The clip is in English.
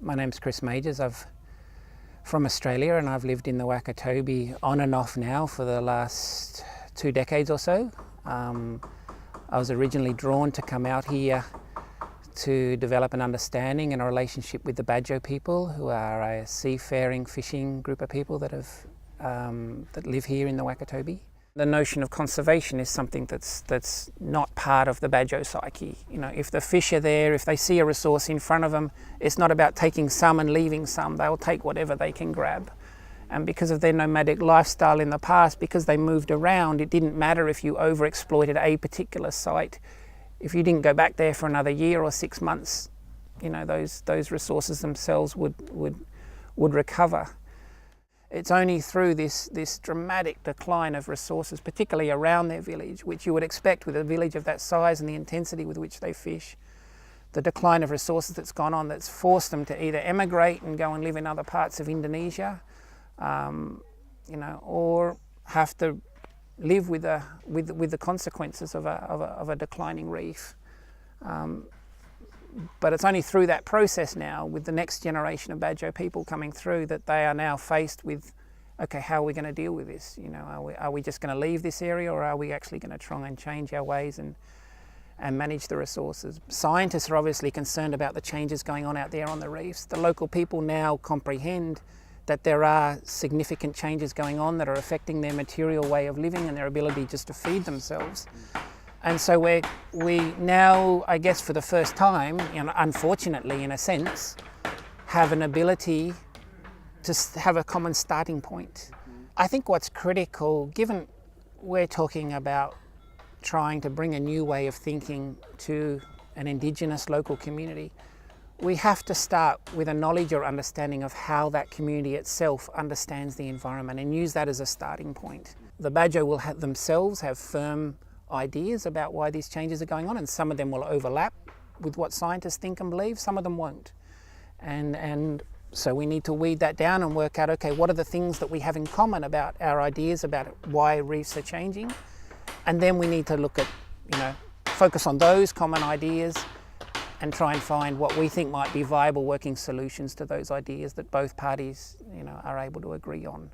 My name's Chris Majors. I'm from Australia and I've lived in the Wakatobi on and off now for the last 2 decades or so. I was originally drawn to come out here to develop an understanding and a relationship with the Bajau people, who are a seafaring fishing group of people that live here in the Wakatobi. The notion of conservation is something that's not part of the Bajau psyche. You know, if the fish are there, if they see a resource in front of them, it's not about taking some and leaving some. They'll take whatever they can grab. And because of their nomadic lifestyle in the past, because they moved around, it didn't matter if you overexploited a particular site. If you didn't go back there for another year or 6 months, you know, those resources themselves would recover. It's only through this dramatic decline of resources, particularly around their village, which you would expect with a village of that size and the intensity with which they fish, the decline of resources that's gone on, that's forced them to either emigrate and go and live in other parts of Indonesia, you know, or have to live with the consequences of a declining reef. But it's only through that process now, with the next generation of Bajau people coming through, that they are now faced with, okay, how are we going to deal with this? You know, are we just going to leave this area, or are we actually going to try and change our ways and manage the resources? Scientists are obviously concerned about the changes going on out there on the reefs. The local people now comprehend that there are significant changes going on that are affecting their material way of living and their ability just to feed themselves. And so we now, I guess for the first time, you know, unfortunately in a sense, have an ability to have a common starting point. I think what's critical, given we're talking about trying to bring a new way of thinking to an indigenous local community, we have to start with a knowledge or understanding of how that community itself understands the environment and use that as a starting point. The Bajau will themselves have firm ideas about why these changes are going on, and some of them will overlap with what scientists think and believe, some of them won't. And so we need to weed that down and work out, okay, what are the things that we have in common about our ideas about why reefs are changing? And then we need to look at, you know, focus on those common ideas and try and find what we think might be viable working solutions to those ideas that both parties, you know, are able to agree on.